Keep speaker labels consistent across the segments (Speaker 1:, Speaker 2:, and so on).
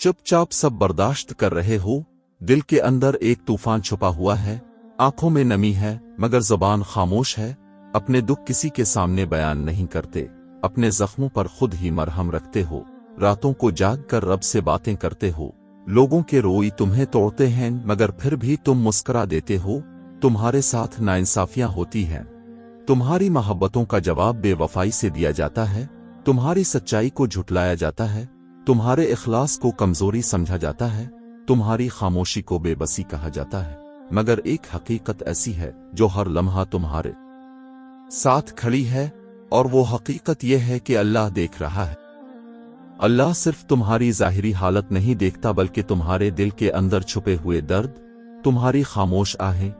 Speaker 1: चुपचाप सब बर्दाश्त कर रहे हो। दिल के अंदर एक तूफान छुपा हुआ है, आंखों में नमी है मगर जुबान खामोश है। अपने दुख किसी के सामने बयान नहीं करते, अपने जख्मों पर खुद ही मरहम रखते हो। रातों को जाग कर रब से बातें करते हो। लोगों के रोई तुम्हें तोड़ते हैं मगर फिर भी तुम मुस्करा देते हो। तुम्हारे साथ नाइंसाफियां होती हैं, तुम्हारी मोहब्बतों का जवाब बेवफाई से दिया जाता है। तुम्हारी सच्चाई को झुटलाया जाता है, तुम्हारे इखलास को कमजोरी समझा जाता है, तुम्हारी खामोशी को बेबसी कहा जाता है। मगर एक हकीकत ऐसी है जो हर लम्हा तुम्हारे साथ खड़ी है, और वो हकीकत यह है कि अल्लाह देख रहा है। अल्लाह सिर्फ तुम्हारी जाहिरी हालत नहीं देखता बल्कि तुम्हारे दिल के अंदर छुपे हुए दर्द, तुम्हारी खामोश आहें,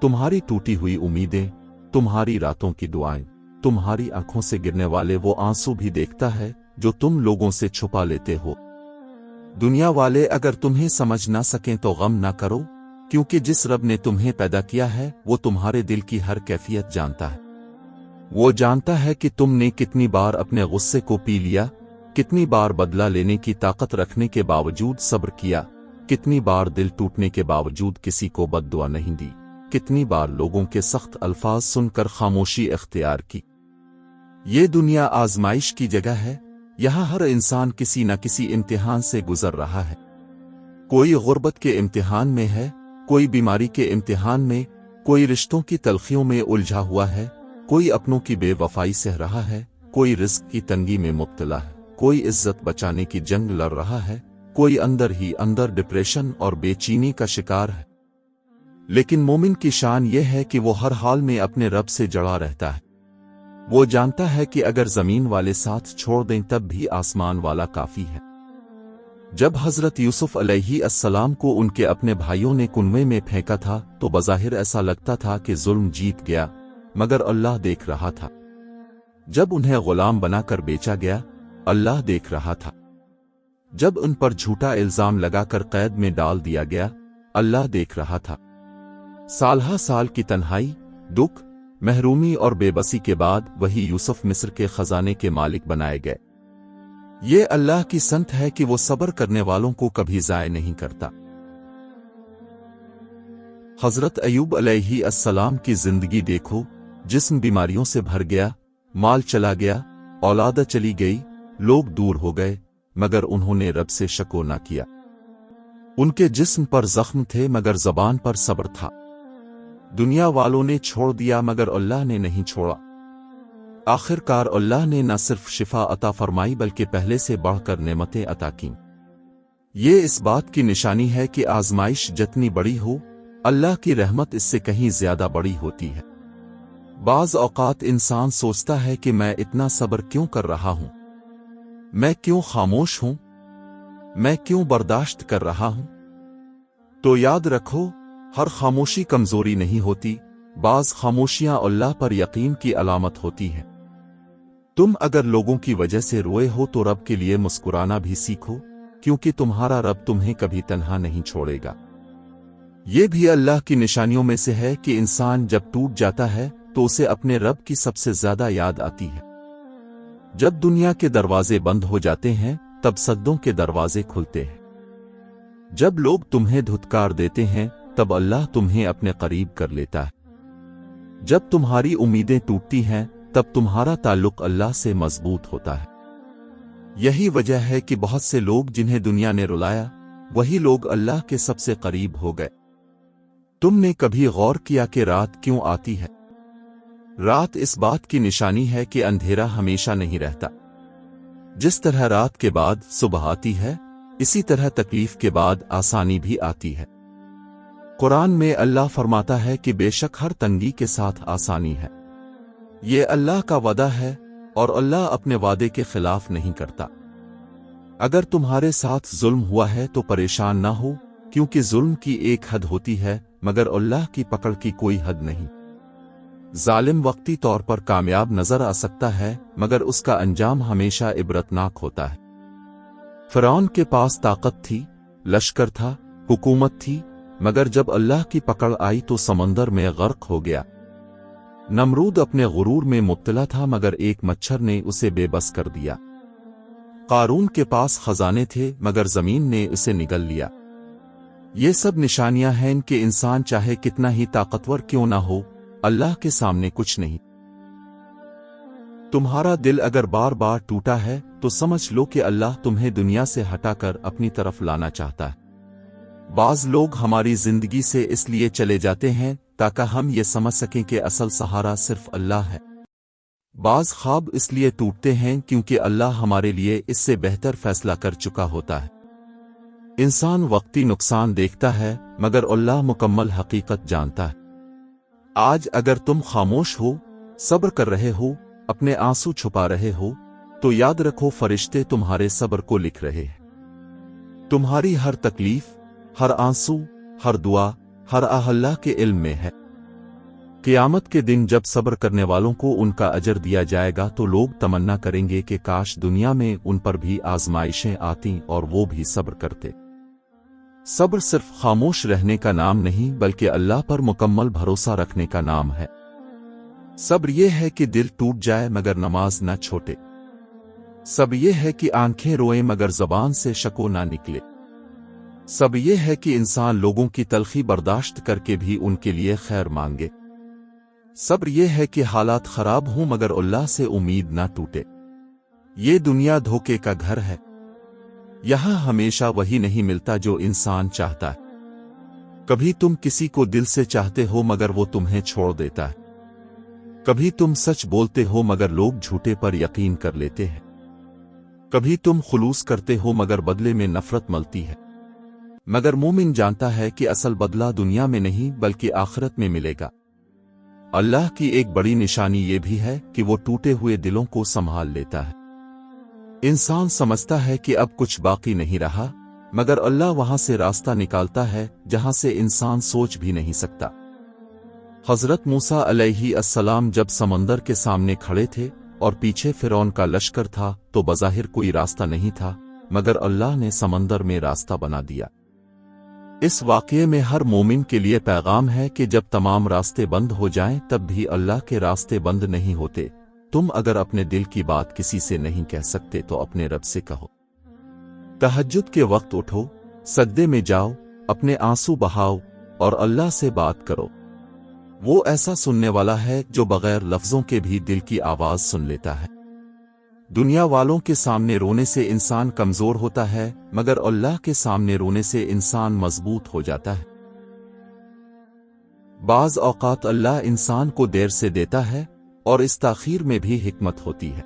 Speaker 1: तुम्हारी टूटी हुई उम्मीदें, तुम्हारी रातों की दुआएं, तुम्हारी आंखों से गिरने वाले वो आंसू भी देखता है जो तुम लोगों से छुपा लेते हो। दुनिया वाले अगर तुम्हें समझ ना सकें तो गम ना करो, क्योंकि जिस रब ने तुम्हें पैदा किया है वो तुम्हारे दिल की हर कैफियत जानता है। वो जानता है कि तुमने कितनी बार अपने गुस्से को पी लिया, कितनी बार बदला लेने की ताकत रखने के बावजूद सब्र किया, कितनी बार दिल टूटने के बावजूद किसी को बद्दुआ नहीं दी, कितनी बार लोगों के सख्त अल्फाज सुनकर खामोशी इख्तियार की। ये दुनिया आजमाइश की जगह है, यहाँ हर इंसान किसी न किसी इम्तिहान से गुजर रहा है। कोई गुर्बत के इम्तिहान में है, कोई बीमारी के इम्तिहान में, कोई रिश्तों की तलखियों में उलझा हुआ है, कोई अपनों की बेवफाई सह रहा है, कोई रिस्क की तंगी में मुब्तला है, कोई इज्जत बचाने की जंग लड़ रहा है, कोई अंदर ही अंदर डिप्रेशन और बेचैनी का शिकार है। लेकिन मोमिन की शान यह है कि वो हर हाल में अपने रब से जड़ा रहता है। वो जानता है कि अगर जमीन वाले साथ छोड़ दें तब भी आसमान वाला काफी है। जब हजरत यूसुफ अलैहिस्सलाम को उनके अपने भाइयों ने कुएं में फेंका था तो बज़ाहिर ऐसा लगता था कि जुल्म जीत गया, मगर अल्लाह देख रहा था। जब उन्हें गुलाम बनाकर बेचा गया, अल्लाह देख रहा था। जब उन पर झूठा इल्जाम लगाकर कैद में डाल दिया गया, अल्लाह देख रहा था। सालहा साल की तन्हाई, दुख, महरूमी और बेबसी के बाद वही यूसुफ मिस्र के खजाने के मालिक बनाए गए। ये अल्लाह की संत है कि वो सब्र करने वालों को कभी ज़ाय नहीं करता। हजरत अय्यूब अलैहिस्सलाम की जिंदगी देखो, जिस्म बीमारियों से भर गया, माल चला गया, औलाद चली गई, लोग दूर हो गए, मगर उन्होंने रब से शको ना किया। उनके जिस्म पर जख्म थे मगर जबान पर सब्र था। दुनिया वालों ने छोड़ दिया मगर अल्लाह ने नहीं छोड़ा। आखिरकार अल्लाह ने न सिर्फ शिफा अता फरमाई बल्कि पहले से बढ़कर नेमतें अता की। ये इस बात की निशानी है कि आजमाइश जितनी बड़ी हो, अल्लाह की रहमत इससे कहीं ज्यादा बड़ी होती है। बाज औकात इंसान सोचता है कि मैं इतना सब्र क्यों कर रहा हूं, मैं क्यों खामोश हूं, मैं क्यों बर्दाश्त कर रहा हूं। तो याद रखो, हर खामोशी कमजोरी नहीं होती, बाज खामोशियां अल्लाह पर यकीन की अलामत होती हैं। तुम अगर लोगों की वजह से रोए हो तो रब के लिए मुस्कुराना भी सीखो, क्योंकि तुम्हारा रब तुम्हें कभी तन्हा नहीं छोड़ेगा। ये भी अल्लाह की निशानियों में से है कि इंसान जब टूट जाता है तो उसे अपने रब की सबसे ज्यादा याद आती है। जब दुनिया के दरवाजे बंद हो जाते हैं तब सद्दों के दरवाजे खुलते हैं। जब लोग तुम्हें धुतकार देते हैं तब अल्लाह तुम्हें अपने करीब कर लेता है। जब तुम्हारी उम्मीदें टूटती हैं तब तुम्हारा ताल्लुक अल्लाह से मजबूत होता है। यही वजह है कि बहुत से लोग जिन्हें दुनिया ने रुलाया, वही लोग अल्लाह के सबसे करीब हो गए। तुमने कभी गौर किया कि रात क्यों आती है? रात इस बात की निशानी है कि अंधेरा हमेशा नहीं रहता। जिस तरह रात के बाद सुबह आती है, इसी तरह तकलीफ के बाद आसानी भी आती है। कुरान में अल्लाह फरमाता है कि बेशक हर तंगी के साथ आसानी है। ये अल्लाह का वादा है और अल्लाह अपने वादे के खिलाफ नहीं करता। अगर तुम्हारे साथ जुल्म हुआ है तो परेशान ना हो, क्योंकि जुल्म की एक हद होती है मगर अल्लाह की पकड़ की कोई हद नहीं। जालिम वक्ती तौर पर कामयाब नजर आ सकता है मगर उसका अंजाम हमेशा इबरतनाक होता है। फिरौन के पास ताकत थी, लश्कर था, हुकूमत थी, मगर जब अल्लाह की पकड़ आई तो समंदर में गर्क हो गया। नमरूद अपने गुरूर में मुब्तला था मगर एक मच्छर ने उसे बेबस कर दिया। قارون کے پاس خزانے تھے مگر زمین نے اسے نگل لیا۔ یہ سب نشانیاں ہیں کہ انسان چاہے کتنا ہی طاقتور کیوں نہ ہو، اللہ کے سامنے کچھ نہیں۔ تمہارا دل اگر بار بار ٹوٹا ہے تو سمجھ لو کہ اللہ تمہیں دنیا سے ہٹا کر اپنی طرف لانا چاہتا ہے۔ بعض لوگ ہماری زندگی سے اس لیے چلے جاتے ہیں تاکہ ہم یہ سمجھ سکیں کہ اصل سہارا صرف اللہ ہے۔ بعض خواب اس لیے ٹوٹتے ہیں کیونکہ اللہ ہمارے لیے اس سے بہتر فیصلہ کر چکا ہوتا ہے۔ انسان وقتی نقصان دیکھتا ہے مگر اللہ مکمل حقیقت جانتا ہے۔ آج اگر تم خاموش ہو، صبر کر رہے ہو، اپنے آنسو چھپا رہے ہو، تو یاد رکھو فرشتے تمہارے صبر کو لکھ رہے ہیں۔ تمہاری ہر تکلیف، ہر آنسو، ہر دعا، ہر آہ اللہ کے علم میں ہے۔ قیامت کے دن جب صبر کرنے والوں کو ان کا اجر دیا جائے گا تو لوگ تمنا کریں گے کہ کاش دنیا میں ان پر بھی آزمائشیں آتیں اور وہ بھی صبر کرتے۔ صبر صرف خاموش رہنے کا نام نہیں بلکہ اللہ پر مکمل بھروسہ رکھنے کا نام ہے۔ صبر یہ ہے کہ دل ٹوٹ جائے مگر نماز نہ چھوٹے۔ صبر یہ ہے کہ آنکھیں روئیں مگر زبان سے شکو نہ نکلے۔ صبر یہ ہے کہ انسان لوگوں کی تلخی برداشت کر کے بھی ان کے لیے خیر مانگے۔ صبر یہ ہے کہ حالات خراب ہوں مگر اللہ سے امید نہ ٹوٹے۔ یہ دنیا دھوکے کا گھر ہے، یہاں ہمیشہ وہی نہیں ملتا جو انسان چاہتا ہے۔ کبھی تم کسی کو دل سے چاہتے ہو مگر وہ تمہیں چھوڑ دیتا ہے۔ کبھی تم سچ بولتے ہو مگر لوگ جھوٹے پر یقین کر لیتے ہیں۔ کبھی تم خلوص کرتے ہو مگر بدلے میں نفرت ملتی ہے۔ مگر مومن جانتا ہے کہ اصل بدلہ دنیا میں نہیں بلکہ آخرت میں ملے گا۔ اللہ کی ایک بڑی نشانی یہ بھی ہے کہ وہ ٹوٹے ہوئے دلوں کو سنبھال لیتا ہے۔ انسان سمجھتا ہے کہ اب کچھ باقی نہیں رہا، مگر اللہ وہاں سے راستہ نکالتا ہے جہاں سے انسان سوچ بھی نہیں سکتا۔ حضرت موسیٰ علیہ السلام جب سمندر کے سامنے کھڑے تھے اور پیچھے فرعون کا لشکر تھا تو بظاہر کوئی راستہ نہیں تھا، مگر اللہ نے سمندر میں راستہ بنا دیا۔ اس واقعے میں ہر مومن کے لیے پیغام ہے کہ جب تمام راستے بند ہو جائیں تب بھی اللہ کے راستے بند نہیں ہوتے۔ تم اگر اپنے دل کی بات کسی سے نہیں کہہ سکتے تو اپنے رب سے کہو۔ تہجد کے وقت اٹھو، سجدے میں جاؤ، اپنے آنسو بہاؤ اور اللہ سے بات کرو۔ وہ ایسا سننے والا ہے جو بغیر لفظوں کے بھی دل کی آواز سن لیتا ہے۔ دنیا والوں کے سامنے رونے سے انسان کمزور ہوتا ہے مگر اللہ کے سامنے رونے سے انسان مضبوط ہو جاتا ہے۔ بعض اوقات اللہ انسان کو دیر سے دیتا ہے اور اس تاخیر میں بھی حکمت ہوتی ہے۔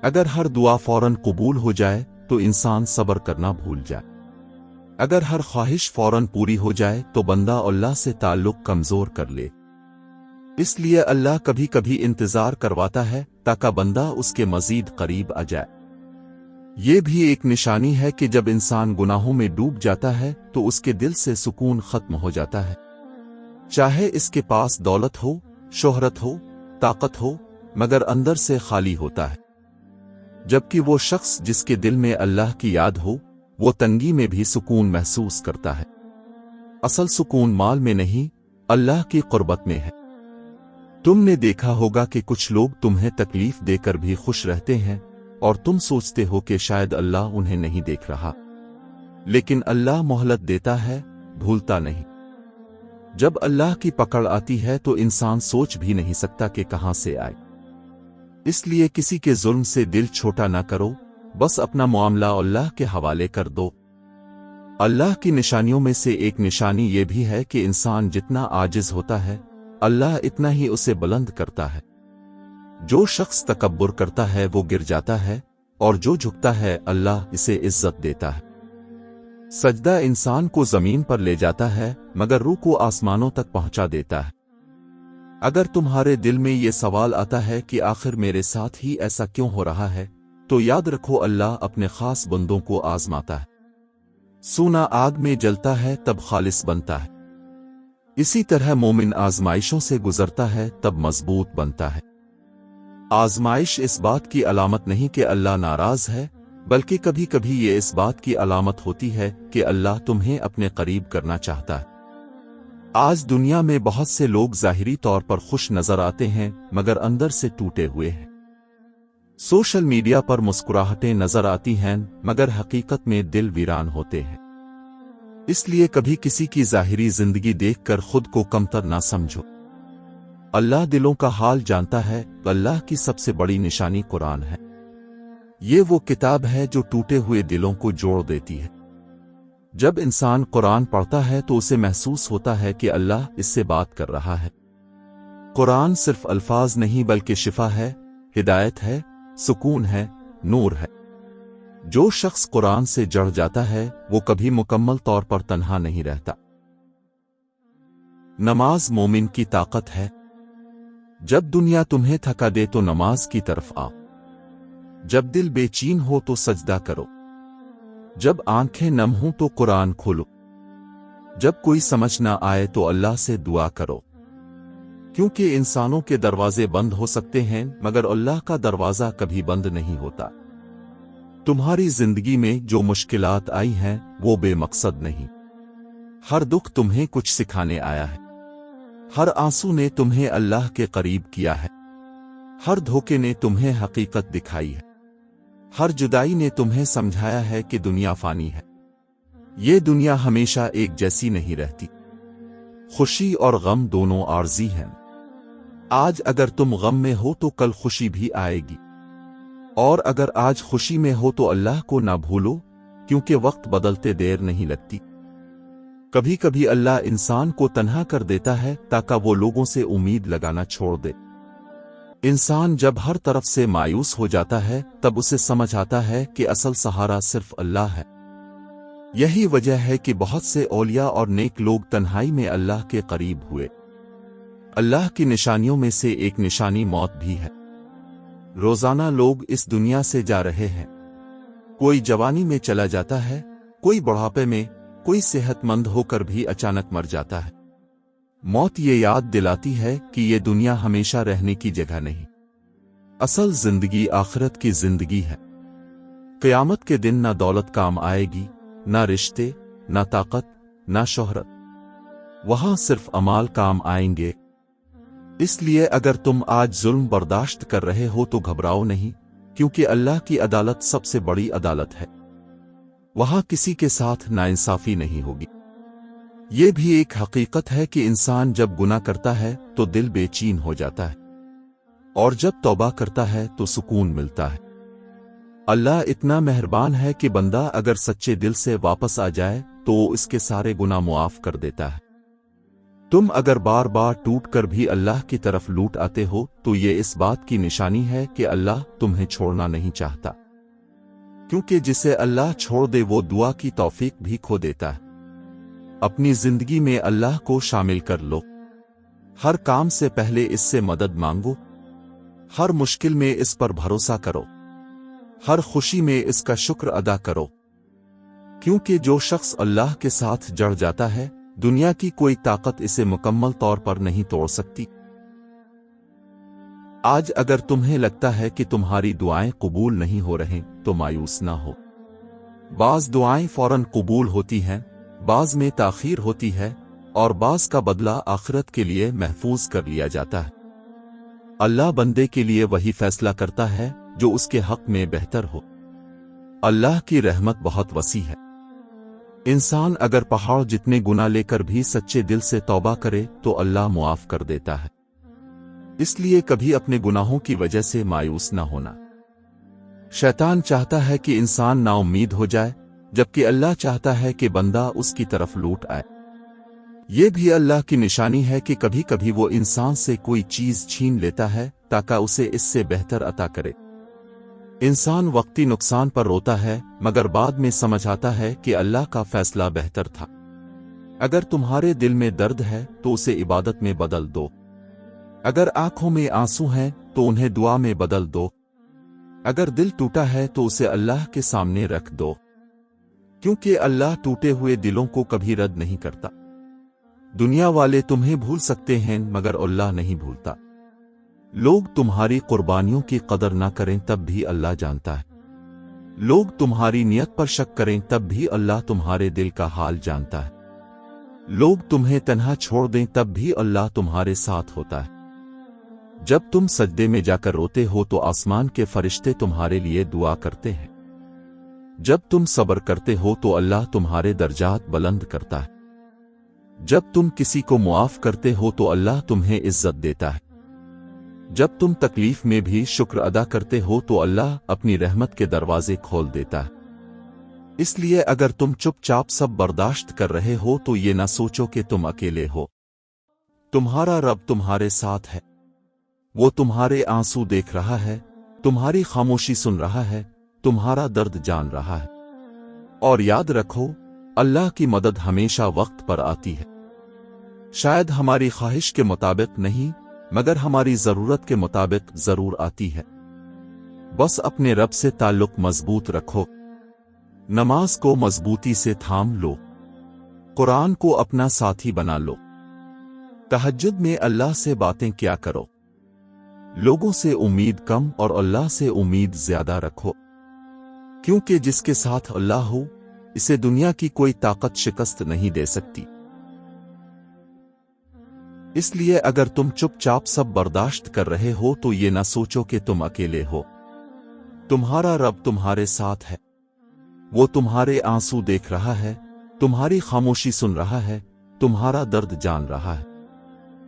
Speaker 1: اگر ہر دعا فوراً قبول ہو جائے تو انسان صبر کرنا بھول جائے۔ اگر ہر خواہش فوراً پوری ہو جائے تو بندہ اللہ سے تعلق کمزور کر لے۔ اس لیے اللہ کبھی کبھی انتظار کرواتا ہے تاکہ بندہ اس کے مزید قریب آ جائے۔ یہ بھی ایک نشانی ہے کہ جب انسان گناہوں میں ڈوب جاتا ہے تو اس کے دل سے سکون ختم ہو جاتا ہے۔ چاہے اس کے پاس دولت ہو، شہرت ہو، طاقت ہو، مگر اندر سے خالی ہوتا ہے۔ جبکہ وہ شخص جس کے دل میں اللہ کی یاد ہو، وہ تنگی میں بھی سکون محسوس کرتا ہے۔ اصل سکون مال میں نہیں، اللہ کی قربت میں ہے۔ تم نے دیکھا ہوگا کہ کچھ لوگ تمہیں تکلیف دے کر بھی خوش رہتے ہیں اور تم سوچتے ہو کہ شاید اللہ انہیں نہیں دیکھ رہا، لیکن اللہ مہلت دیتا ہے، بھولتا نہیں۔ جب اللہ کی پکڑ آتی ہے تو انسان سوچ بھی نہیں سکتا کہ کہاں سے آئے۔ اس لیے کسی کے ظلم سے دل چھوٹا نہ کرو، بس اپنا معاملہ اللہ کے حوالے کر دو۔ اللہ کی نشانیوں میں سے ایک نشانی یہ بھی ہے کہ انسان جتنا عاجز ہوتا ہے، اللہ اتنا ہی اسے بلند کرتا ہے۔ جو شخص تکبر کرتا ہے وہ گر جاتا ہے، اور جو جھکتا ہے اللہ اسے عزت دیتا ہے۔ سجدہ انسان کو زمین پر لے جاتا ہے مگر روح کو آسمانوں تک پہنچا دیتا ہے۔ اگر تمہارے دل میں یہ سوال آتا ہے کہ آخر میرے ساتھ ہی ایسا کیوں ہو رہا ہے، تو یاد رکھو اللہ اپنے خاص بندوں کو آزماتا ہے۔ سونا آگ میں جلتا ہے تب خالص بنتا ہے، اسی طرح مومن آزمائشوں سے گزرتا ہے تب مضبوط بنتا ہے۔ آزمائش اس بات کی علامت نہیں کہ اللہ ناراض ہے، بلکہ کبھی کبھی یہ اس بات کی علامت ہوتی ہے کہ اللہ تمہیں اپنے قریب کرنا چاہتا ہے۔ آج دنیا میں بہت سے لوگ ظاہری طور پر خوش نظر آتے ہیں مگر اندر سے ٹوٹے ہوئے ہیں۔ सोशल मीडिया पर मुस्कुराहटें नजर आती हैं मगर हकीकत में दिल वीरान होते हैं। इसलिए कभी किसी की जाहिरी जिंदगी देखकर खुद को कमतर ना समझो। अल्लाह दिलों का हाल जानता है। अल्लाह की सबसे बड़ी निशानी कुरान है। ये वो किताब है जो टूटे हुए दिलों को जोड़ देती है। जब इंसान कुरान पढ़ता है तो उसे महसूस होता है कि अल्लाह इससे बात कर रहा है। कुरान सिर्फ अल्फाज नहीं बल्कि शिफा है, हिदायत है, सुकून है, नूर है। जो शख्स कुरान से जड़ जाता है वो कभी मुकम्मल तौर पर तन्हा नहीं रहता। नमाज मोमिन की ताकत है। जब दुनिया तुम्हें थका दे तो नमाज की तरफ आओ। जब दिल बेचैन हो तो सजदा करो। जब आंखें नम हों तो कुरान खोलो। जब कोई समझ ना आए तो अल्लाह से दुआ करो। क्योंकि इंसानों के दरवाजे बंद हो सकते हैं मगर अल्लाह का दरवाजा कभी बंद नहीं होता। तुम्हारी जिंदगी में जो मुश्किलात आई हैं वो बेमकसद नहीं। हर दुख तुम्हें कुछ सिखाने आया है। हर आंसू ने तुम्हें अल्लाह के करीब किया है। हर धोखे ने तुम्हें हकीकत दिखाई है। हर जुदाई ने तुम्हें समझाया है कि दुनिया फानी है। ये दुनिया हमेशा एक जैसी नहीं रहती। खुशी और गम दोनों आर्जी हैं। आज अगर तुम गम में हो तो कल खुशी भी आएगी। और अगर आज खुशी में हो तो अल्लाह को ना भूलो, क्योंकि वक्त बदलते देर नहीं लगती। कभी कभी अल्लाह इंसान को तन्हा कर देता है ताकि वो लोगों से उम्मीद लगाना छोड़ दे। इंसान जब हर तरफ से मायूस हो जाता है तब उसे समझ आता है कि असल सहारा सिर्फ अल्लाह है। यही वजह है कि बहुत से औलिया और नेक लोग तन्हाई में अल्लाह के करीब हुए। अल्लाह की निशानियों में से एक निशानी मौत भी है। रोजाना लोग इस दुनिया से जा रहे हैं। कोई जवानी में चला जाता है, कोई बुढ़ापे में, कोई सेहतमंद होकर भी अचानक मर जाता है। मौत ये याद दिलाती है कि ये दुनिया हमेशा रहने की जगह नहीं। असल जिंदगी आखिरत की जिंदगी है। क़यामत के दिन ना दौलत काम आएगी, ना रिश्ते, ना ताकत, ना शोहरत। वहां सिर्फ अमाल काम आएंगे। इसलिए अगर तुम आज जुल्म बर्दाश्त कर रहे हो तो घबराओ नहीं, क्योंकि अल्लाह की अदालत सबसे बड़ी अदालत है। वहां किसी के साथ नाइंसाफी नहीं होगी। ये भी एक हकीकत है कि इंसान जब गुनाह करता है तो दिल बेचैन हो जाता है, और जब तौबा करता है तो सुकून मिलता है। अल्लाह इतना मेहरबान है कि बंदा अगर सच्चे दिल से वापस आ जाए तो इसके सारे गुनाह मुआफ कर देता है। तुम अगर बार बार टूट कर भी अल्लाह की तरफ लूट आते हो तो ये इस बात की निशानी है कि अल्लाह तुम्हें छोड़ना नहीं चाहता, क्योंकि जिसे अल्लाह छोड़ दे वो दुआ की तौफीक भी खो देता है। अपनी जिंदगी में अल्लाह को शामिल कर लो। हर काम से पहले इससे मदद मांगो। हर मुश्किल में इस पर भरोसा करो। हर खुशी में इसका शुक्र अदा करो, क्योंकि जो शख्स अल्लाह के साथ जड़ जाता है दुनिया की कोई ताकत इसे मुकम्मल तौर पर नहीं तोड़ सकती। आज अगर तुम्हें लगता है कि तुम्हारी दुआएं कबूल नहीं हो रही तो मायूस ना हो। बाज दुआएं फौरन कबूल होती हैं, बाज में ताखीर होती है, और बाज का बदला आखिरत के लिए महफूज कर लिया जाता है। अल्लाह बंदे के लिए वही फैसला करता है जो उसके हक में बेहतर हो। अल्लाह की रहमत बहुत वसी है। इंसान अगर पहाड़ जितने गुनाह लेकर भी सच्चे दिल से तौबा करे तो अल्लाह मुआफ कर देता है। इसलिए कभी अपने गुनाहों की वजह से मायूस ना होना। शैतान चाहता है कि इंसान नाउम्मीद हो जाए, जबकि अल्लाह चाहता है कि बंदा उसकी तरफ लौट आए। ये भी अल्लाह की निशानी है कि कभी कभी वो इंसान से कोई चीज छीन लेता है ताकि उसे इससे बेहतर अता करे। इंसान वक्ती नुकसान पर रोता है मगर बाद में समझ आता है कि अल्लाह का फैसला बेहतर था। अगर तुम्हारे दिल में दर्द है तो उसे इबादत में बदल दो। अगर आंखों में आंसू हैं तो उन्हें दुआ में बदल दो। अगर दिल टूटा है तो उसे अल्लाह के सामने रख दो, क्योंकि अल्लाह टूटे हुए दिलों को कभी रद्द नहीं करता। दुनिया वाले तुम्हें भूल सकते हैं मगर अल्लाह नहीं भूलता। लोग तुम्हारी कुर्बानियों की कदर ना करें तब भी अल्लाह जानता है। लोग तुम्हारी नियत पर शक करें तब भी अल्लाह तुम्हारे दिल का हाल जानता है। लोग तुम्हें तन्हा छोड़ दें तब भी अल्लाह तुम्हारे साथ होता है। جب تم سجدے میں جا کر روتے ہو تو آسمان کے فرشتے تمہارے لیے دعا کرتے ہیں۔ جب تم صبر کرتے ہو تو اللہ تمہارے درجات بلند کرتا ہے۔ جب تم کسی کو معاف کرتے ہو تو اللہ تمہیں عزت دیتا ہے۔ جب تم تکلیف میں بھی شکر ادا کرتے ہو تو اللہ اپنی رحمت کے دروازے کھول دیتا ہے۔ اس لیے اگر تم چپ چاپ سب برداشت کر رہے ہو تو یہ نہ سوچو کہ تم اکیلے ہو۔ تمہارا رب تمہارے ساتھ ہے۔ وہ تمہارے آنسو دیکھ رہا ہے، تمہاری خاموشی سن رہا ہے، تمہارا درد جان رہا ہے۔ اور یاد رکھو، اللہ کی مدد ہمیشہ وقت پر آتی ہے۔ شاید ہماری خواہش کے مطابق نہیں، مگر ہماری ضرورت کے مطابق ضرور آتی ہے۔ بس اپنے رب سے تعلق مضبوط رکھو، نماز کو مضبوطی سے تھام لو، قرآن کو اپنا ساتھی بنا لو، تہجد میں اللہ سے باتیں کیا کرو، لوگوں سے امید کم اور اللہ سے امید زیادہ رکھو، کیونکہ جس کے ساتھ اللہ ہو اسے دنیا کی کوئی طاقت شکست نہیں دے سکتی۔ اس لیے اگر تم چپ چاپ سب برداشت کر رہے ہو تو یہ نہ سوچو کہ تم اکیلے ہو۔ تمہارا رب تمہارے ساتھ ہے۔ وہ تمہارے آنسو دیکھ رہا ہے، تمہاری خاموشی سن رہا ہے، تمہارا درد جان رہا ہے۔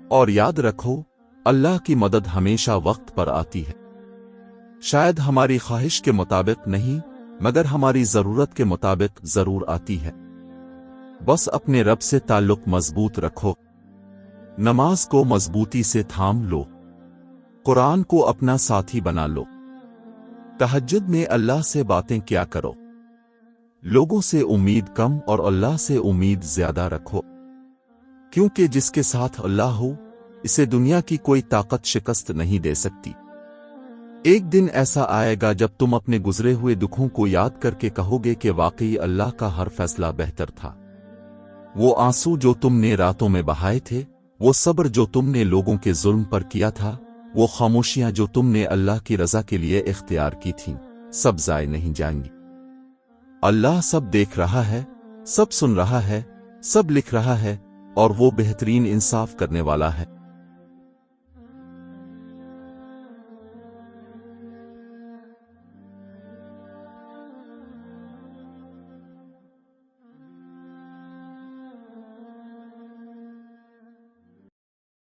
Speaker 1: اور یاد رکھو، اللہ کی مدد ہمیشہ وقت پر آتی ہے۔ شاید ہماری خواہش کے مطابق نہیں، مگر ہماری ضرورت کے مطابق ضرور آتی ہے۔ بس اپنے رب سے تعلق مضبوط رکھو، نماز کو مضبوطی سے تھام لو، قرآن کو اپنا ساتھی بنا لو، تہجد میں اللہ سے باتیں کیا کرو، لوگوں سے امید کم اور اللہ سے امید زیادہ رکھو، کیونکہ جس کے ساتھ اللہ ہو اسے دنیا کی کوئی طاقت شکست نہیں دے سکتی۔ ایک دن ایسا آئے گا جب تم اپنے گزرے ہوئے دکھوں کو یاد کر کے کہو گے کہ واقعی اللہ کا ہر فیصلہ بہتر تھا۔ وہ آنسو جو تم نے راتوں میں بہائے تھے، وہ صبر جو تم نے لوگوں کے ظلم پر کیا تھا، وہ خاموشیاں جو تم نے اللہ کی رضا کے لیے اختیار کی تھیں، سب ضائع نہیں جائیں گی۔ اللہ سب دیکھ رہا ہے، سب سن رہا ہے، سب لکھ رہا ہے، اور وہ بہترین انصاف کرنے والا ہے۔